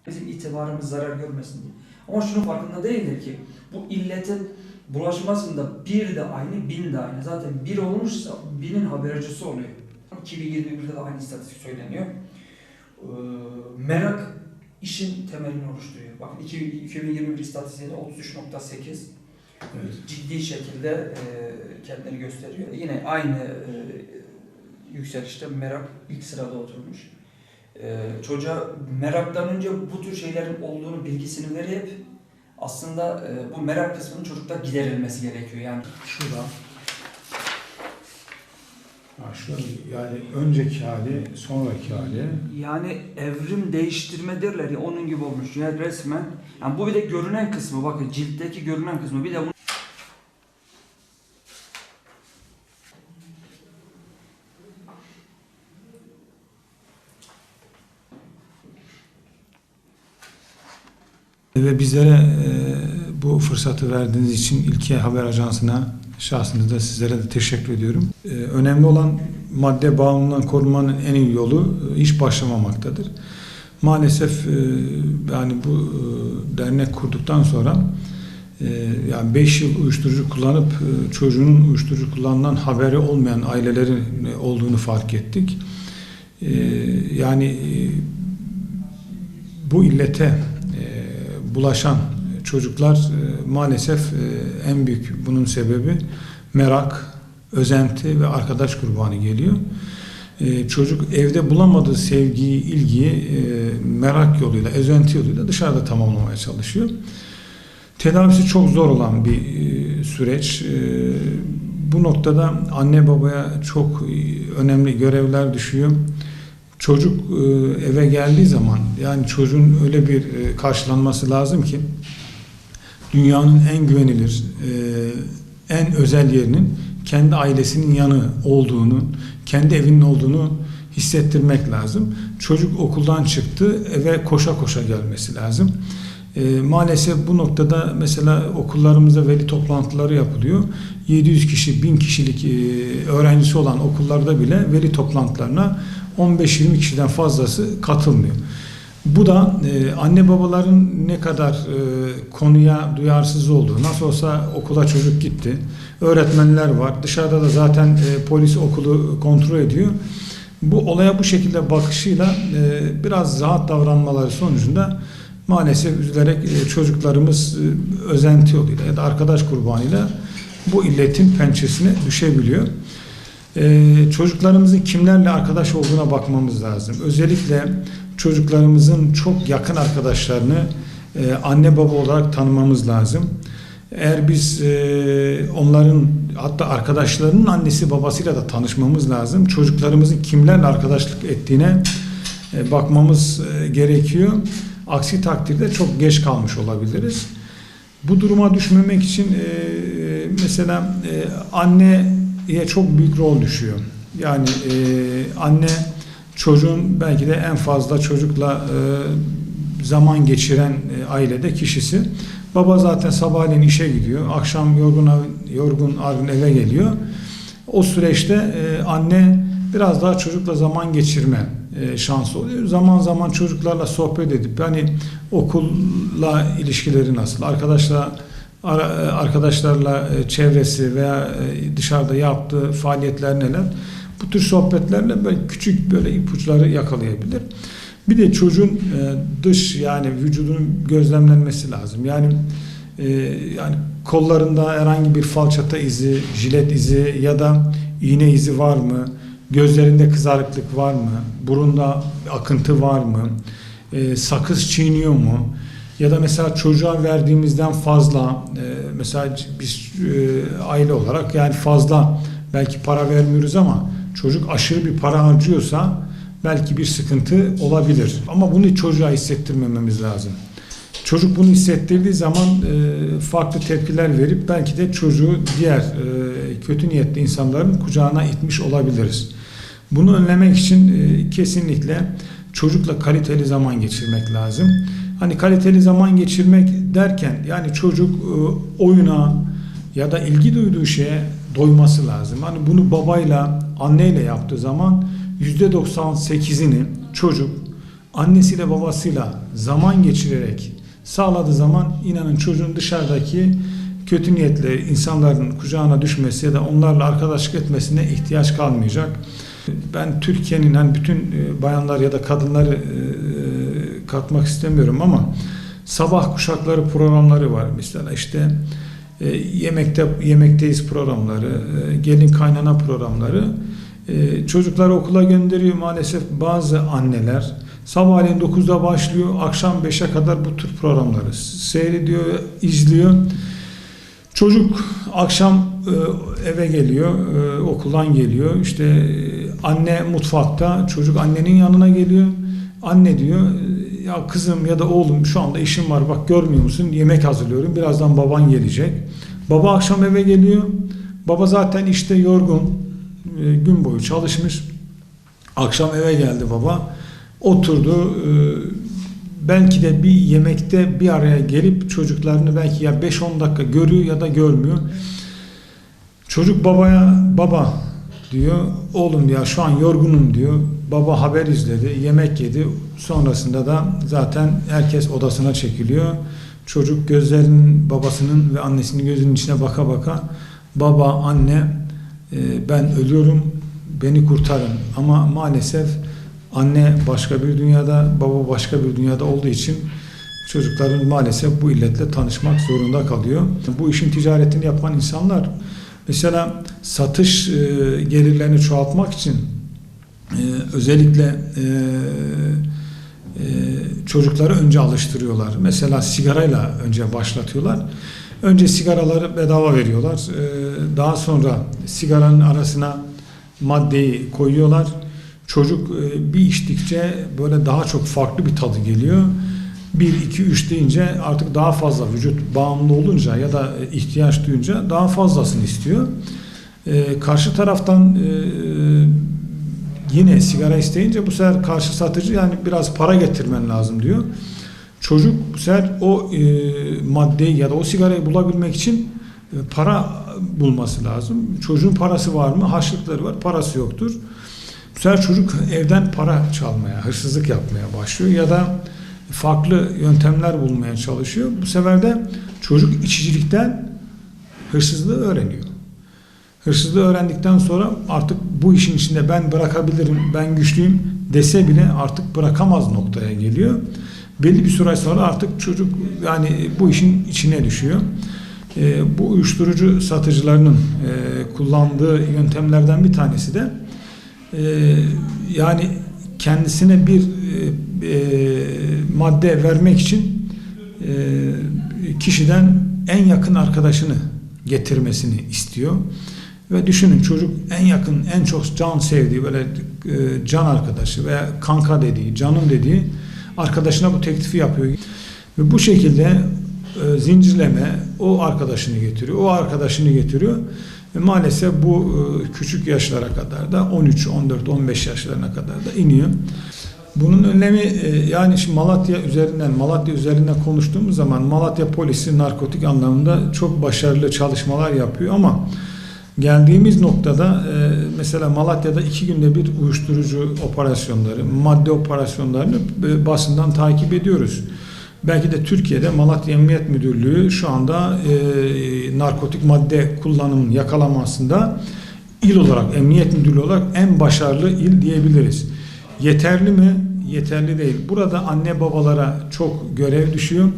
bizim itibarımız zarar görmesin diye. Ama şunun farkında değildir ki bu illetin bulaşmasında bir de aynı, bin de aynı. Zaten bir olmuşsa binin habercisi oluyor. 2021'de de aynı istatistik söyleniyor. Merak işin temelini oluşturuyor. Bakın 2021 istatistiğinde 33.8 evet. Ciddi şekilde kendini gösteriyor. Yine aynı yükselişte merak ilk sırada oturmuş. Çocuğa meraktan önce bu tür şeylerin olduğunu bilgisini verip aslında bu merak kısmının çocukta giderilmesi gerekiyor. Yani Şurada. Şu yani önceki hali, sonraki hali. yani evrim değiştirme derler ya, onun gibi olmuş. Yani resmen. Yani bu bir de görünen kısmı, bakın ciltteki görünen kısmı. Bir de bunu Ve bizlere bu fırsatı verdiğiniz için İlke Haber Ajansı'na şahsınızda sizlere de teşekkür ediyorum. Önemli olan madde bağımlılığından korunmanın en iyi yolu hiç başlamamaktadır. Maalesef yani bu dernek kurduktan sonra yani 5 yıl uyuşturucu kullanıp çocuğunun uyuşturucu kullanılan haberi olmayan ailelerin olduğunu fark ettik. Yani bu illete bulaşan çocuklar maalesef en büyük bunun sebebi merak, özenti ve arkadaş kurbanı geliyor. Çocuk evde bulamadığı sevgiyi, ilgiyi merak yoluyla, özenti yoluyla dışarıda tamamlamaya çalışıyor. Tedavisi çok zor olan bir süreç. Bu noktada anne babaya çok önemli görevler düşüyor. Çocuk eve geldiği zaman yani çocuğun öyle bir karşılanması lazım ki dünyanın en güvenilir, en özel yerinin kendi ailesinin yanı olduğunu, kendi evinin olduğunu hissettirmek lazım. Çocuk okuldan çıktı, eve koşa koşa gelmesi lazım. Maalesef bu noktada mesela okullarımızda veli toplantıları yapılıyor. 700 kişi, 1000 kişilik öğrencisi olan okullarda bile veli toplantılarına 15-20 kişiden fazlası katılmıyor. Bu da anne babaların ne kadar konuya duyarsız olduğu, nasıl olsa okula çocuk gitti, öğretmenler var, dışarıda da zaten polis okulu kontrol ediyor. Bu olaya bu şekilde bakışıyla biraz rahat davranmaları sonucunda maalesef üzülerek çocuklarımız özenti yoluyla ya da arkadaş kurbanıyla bu illetin pençesine düşebiliyor. Çocuklarımızın kimlerle arkadaş olduğuna bakmamız lazım. Özellikle çocuklarımızın çok yakın arkadaşlarını anne baba olarak tanımamız lazım. Eğer biz onların hatta arkadaşlarının annesi babasıyla da tanışmamız lazım. Çocuklarımızın kimlerle arkadaşlık ettiğine bakmamız gerekiyor. Aksi takdirde çok geç kalmış olabiliriz. Bu duruma düşmemek için mesela anneye çok büyük rol düşüyor. Yani anne çocuğun belki de en fazla çocukla zaman geçiren ailede kişisi. Baba zaten sabahleyin işe gidiyor. Akşam yorgun argın eve geliyor. O süreçte anne biraz daha çocukla zaman geçirme şansı oluyor. Zaman zaman çocuklarla sohbet edip hani okulla ilişkileri nasıl, arkadaşlarla çevresi veya dışarıda yaptığı faaliyetler neler, bu tür sohbetlerle böyle küçük böyle ipuçları yakalayabilir. Bir de çocuğun dış yani vücudunun gözlemlenmesi lazım. Yani kollarında herhangi bir falçata izi, jilet izi ya da iğne izi var mı? Gözlerinde kızarıklık var mı? Burunda akıntı var mı? Sakız çiğniyor mu? Ya da mesela çocuğa verdiğimizden fazla mesela biz aile olarak yani fazla belki para vermiyoruz ama çocuk aşırı bir para harcıyorsa belki bir sıkıntı olabilir. Ama bunu çocuğa hissettirmememiz lazım. Çocuk bunu hissettirdiği zaman farklı tepkiler verip belki de çocuğu diğer kötü niyetli insanların kucağına itmiş olabiliriz. Bunu önlemek için kesinlikle çocukla kaliteli zaman geçirmek lazım. Hani kaliteli zaman geçirmek derken yani çocuk oyuna ya da ilgi duyduğu şeye doyması lazım. Hani bunu babayla, anneyle yaptığı zaman %98'ini çocuk annesiyle babasıyla zaman geçirerek sağladığı zaman inanın çocuğun dışarıdaki kötü niyetli insanların kucağına düşmesi ya da onlarla arkadaşlık etmesine ihtiyaç kalmayacak. Ben Türkiye'nin hani bütün bayanlar ya da kadınları katmak istemiyorum ama sabah kuşakları programları var mesela işte yemekteyiz programları, gelin kaynana programları. Çocukları okula gönderiyor maalesef bazı anneler. Sabahleyin 9'da başlıyor, akşam 5'e kadar bu tür programları seyrediyor, izliyor. Çocuk akşam eve geliyor, okuldan geliyor. İşte anne mutfakta, çocuk annenin yanına geliyor. Anne diyor, ya kızım ya da oğlum şu anda işim var bak görmüyor musun? Yemek hazırlıyorum, birazdan baban gelecek. Baba akşam eve geliyor. Baba zaten işte yorgun, gün boyu çalışmış. Akşam eve geldi baba. Oturdu. Belki de bir yemekte bir araya gelip çocuklarını belki ya 5-10 dakika görüyor ya da görmüyor. Çocuk babaya baba diyor. Oğlum ya şu an yorgunum diyor. Baba haber izledi, yemek yedi. Sonrasında da zaten herkes odasına çekiliyor. Çocuk gözlerinin babasının ve annesinin gözünün içine baka baka baba, anne ben ölüyorum, beni kurtarın. Ama maalesef anne başka bir dünyada, baba başka bir dünyada olduğu için çocukların maalesef bu illetle tanışmak zorunda kalıyor. Bu işin ticaretini yapan insanlar mesela satış gelirlerini çoğaltmak için özellikle çocukları önce alıştırıyorlar. Mesela sigarayla önce başlatıyorlar. Önce sigaraları bedava veriyorlar. Daha sonra sigaranın arasına maddeyi koyuyorlar. Çocuk bir içtikçe böyle daha çok farklı bir tadı geliyor. 1, 2, 3 deyince artık daha fazla vücut bağımlı olunca ya da ihtiyaç duyunca daha fazlasını istiyor. Karşı taraftan yine sigara isteyince bu sefer karşı satıcı yani biraz para getirmen lazım diyor. Çocuk bu sefer o maddeyi ya da o sigarayı bulabilmek için para bulması lazım. Çocuğun parası var mı? Harçlıkları var, parası yoktur. Bu sefer çocuk evden para çalmaya, hırsızlık yapmaya başlıyor ya da farklı yöntemler bulmaya çalışıyor. Bu sefer de çocuk içicilikten hırsızlığı öğreniyor. Hırsızlığı öğrendikten sonra artık bu işin içinde ben bırakabilirim, ben güçlüyüm dese bile artık bırakamaz noktaya geliyor. Belli bir süre sonra artık çocuk yani bu işin içine düşüyor. Bu uyuşturucu satıcılarının kullandığı yöntemlerden bir tanesi de yani kendisine bir madde vermek için kişiden en yakın arkadaşını getirmesini istiyor. Ve düşünün çocuk en yakın, en çok can sevdiği böyle can arkadaşı veya kanka dediği, canım dediği arkadaşına bu teklifi yapıyor. Ve bu şekilde zincirleme o arkadaşını getiriyor, o arkadaşını getiriyor. Ve maalesef bu küçük yaşlara kadar da 13, 14, 15 yaşlarına kadar da iniyor. Bunun önlemi yani şimdi Malatya üzerinden konuştuğumuz zaman Malatya polisi narkotik anlamında çok başarılı çalışmalar yapıyor ama geldiğimiz noktada mesela Malatya'da 2 günde bir uyuşturucu operasyonları, madde operasyonlarını basından takip ediyoruz. Belki de Türkiye'de Malatya Emniyet Müdürlüğü şu anda narkotik madde kullanımının yakalamasında il olarak, Emniyet Müdürlüğü olarak en başarılı il diyebiliriz. Yeterli mi? Yeterli değil. Burada anne babalara çok görev düşüyor.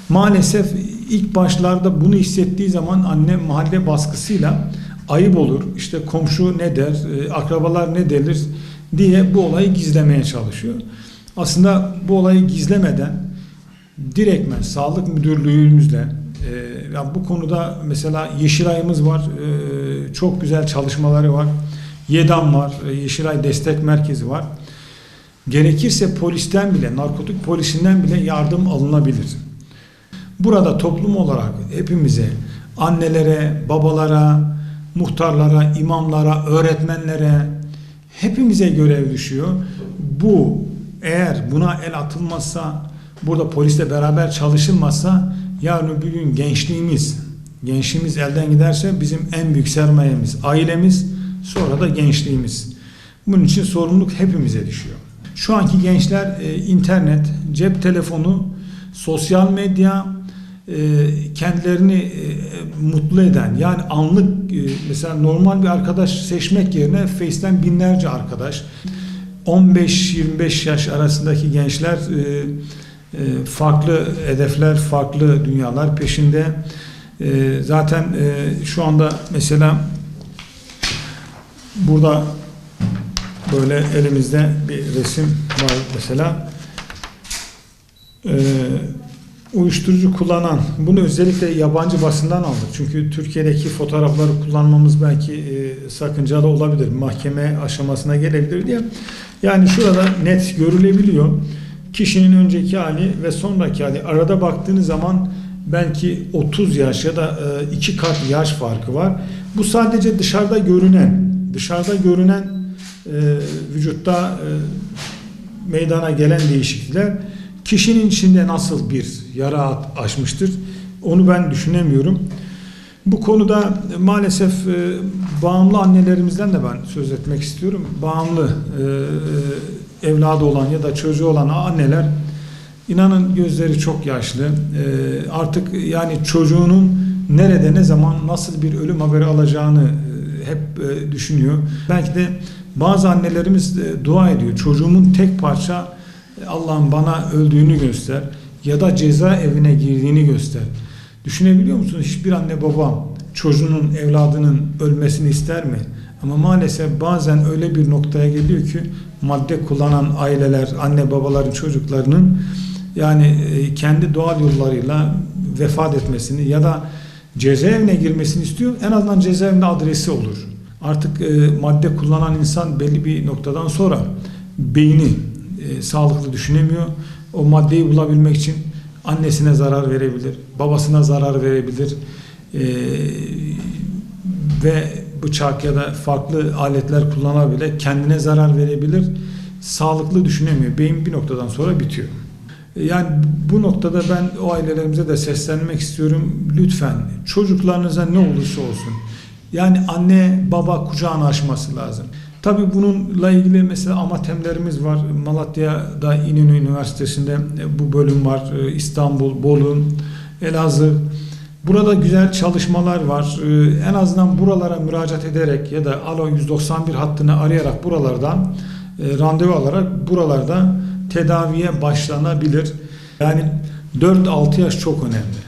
Maalesef ilk başlarda bunu hissettiği zaman anne mahalle baskısıyla ayıp olur, işte komşu ne der, akrabalar ne denir diye bu olayı gizlemeye çalışıyor. Aslında bu olayı gizlemeden direktmen sağlık müdürlüğümüzle yani bu konuda mesela Yeşilay'ımız var, çok güzel çalışmaları var. YEDAM var, Yeşilay Destek Merkezi var. Gerekirse polisten bile, narkotik polisinden bile yardım alınabilir. Burada toplum olarak hepimize, annelere, babalara, muhtarlara, imamlara, öğretmenlere hepimize görev düşüyor. Bu eğer buna el atılmazsa, burada polisle beraber çalışılmazsa yarın bir gün gençliğimiz elden giderse bizim en büyük sermayemiz ailemiz, sonra da gençliğimiz. Bunun için sorumluluk hepimize düşüyor. Şu anki gençler internet, cep telefonu, sosyal medya, kendilerini mutlu eden, yani anlık mesela normal bir arkadaş seçmek yerine Face'ten binlerce arkadaş, 15-25 yaş arasındaki gençler farklı hedefler, farklı dünyalar peşinde. Zaten şu anda mesela burada böyle elimizde bir resim var mesela. Uyuşturucu kullanan, bunu özellikle yabancı basından aldık. Çünkü Türkiye'deki fotoğrafları kullanmamız belki sakıncalı olabilir. Mahkeme aşamasına gelebilir diye. Yani şurada net görülebiliyor. Kişinin önceki hali ve sonraki hali. Arada baktığınız zaman belki 30 yaş ya da 2 kat yaş farkı var. Bu sadece dışarıda görünen vücutta meydana gelen değişiklikler. Kişinin içinde nasıl bir yara açmıştır, onu ben düşünemiyorum. Bu konuda maalesef bağımlı annelerimizden de ben söz etmek istiyorum. Bağımlı evladı olan ya da çocuğu olan anneler, inanın gözleri çok yaşlı. Artık yani çocuğunun nerede, ne zaman, nasıl bir ölüm haberi alacağını hep düşünüyor. Belki de bazı annelerimiz dua ediyor. Çocuğumun tek parça, Allah'ım bana öldüğünü göster ya da cezaevine girdiğini göster. Düşünebiliyor musunuz? Hiçbir anne baba çocuğunun, evladının ölmesini ister mi? Ama maalesef bazen öyle bir noktaya geliyor ki madde kullanan aileler, anne babaların çocuklarının yani kendi doğal yollarıyla vefat etmesini ya da cezaevine girmesini istiyor. En azından cezaevinde adresi olur. Artık madde kullanan insan belli bir noktadan sonra beyni sağlıklı düşünemiyor. O maddeyi bulabilmek için annesine zarar verebilir, babasına zarar verebilir ve bıçak ya da farklı aletler kullanabilir, kendine zarar verebilir. Sağlıklı düşünemiyor. Beyin bir noktadan sonra bitiyor. Yani bu noktada ben o ailelerimize de seslenmek istiyorum. Lütfen çocuklarınıza ne olursa olsun, yani anne baba kucağını açması lazım. Tabii bununla ilgili mesela amatemlerimiz var. Malatya'da İnönü Üniversitesi'nde bu bölüm var. İstanbul, Bolu, Elazığ. Burada güzel çalışmalar var. En azından buralara müracaat ederek ya da Alo 191 hattını arayarak buralardan randevu alarak buralarda tedaviye başlanabilir. Yani 4-6 yaş çok önemli.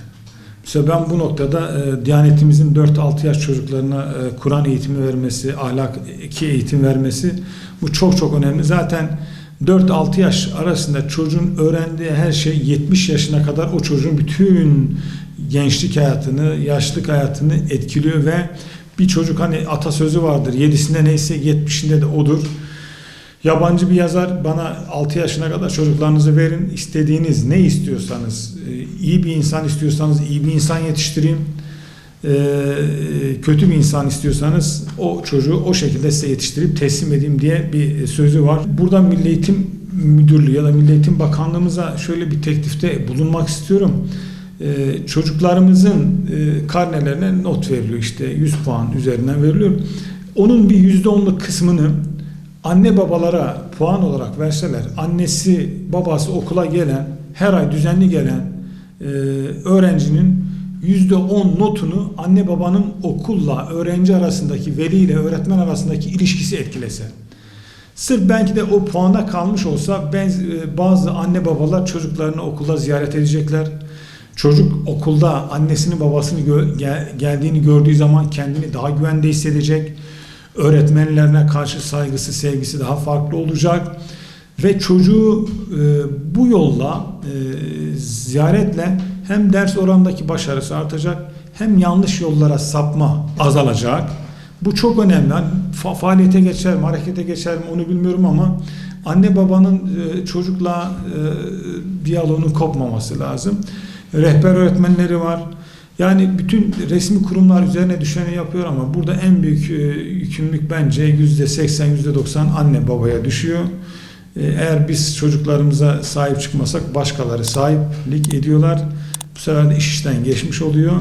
Mesela ben bu noktada Diyanetimizin 4-6 yaş çocuklarına Kur'an eğitimi vermesi, ahlaki eğitim vermesi, bu çok çok önemli. Zaten 4-6 yaş arasında çocuğun öğrendiği her şey 70 yaşına kadar o çocuğun bütün gençlik hayatını, yaşlık hayatını etkiliyor ve bir çocuk, hani atasözü vardır, 7'sinde neyse 70'inde de odur. Yabancı bir yazar bana 6 yaşına kadar çocuklarınızı verin, istediğiniz ne istiyorsanız, iyi bir insan istiyorsanız iyi bir insan yetiştireyim, kötü bir insan istiyorsanız o çocuğu o şekilde size yetiştirip teslim edeyim diye bir sözü var. Burada Milli Eğitim Müdürlüğü ya da Milli Eğitim Bakanlığımıza şöyle bir teklifte bulunmak istiyorum. Çocuklarımızın karnelerine not veriliyor, işte 100 puan üzerinden veriliyor. Onun bir %10'luk kısmını anne babalara puan olarak verseler, annesi babası okula gelen, her ay düzenli gelen öğrencinin %10 notunu anne babanın okulla öğrenci arasındaki, veli ile öğretmen arasındaki ilişkisi etkilese. Sırf belki de o puanda kalmış olsa bazı anne babalar çocuklarını okulda ziyaret edecekler. Çocuk okulda annesini babasını geldiğini gördüğü zaman kendini daha güvende hissedecek. Öğretmenlerine karşı saygısı, sevgisi daha farklı olacak. Ve çocuğu bu yolla, ziyaretle hem ders oranındaki başarısı artacak, hem yanlış yollara sapma azalacak. Bu çok önemli. Yani faaliyete geçer mi, harekete geçer mi onu bilmiyorum ama anne babanın çocukla diyaloğunun kopmaması lazım. Rehber öğretmenleri var. Yani bütün resmi kurumlar üzerine düşeni yapıyor ama burada en büyük yükümlülük bence %80, %90 anne babaya düşüyor. Eğer biz çocuklarımıza sahip çıkmasak başkaları sahiplik ediyorlar. Bu sefer de iş işten geçmiş oluyor.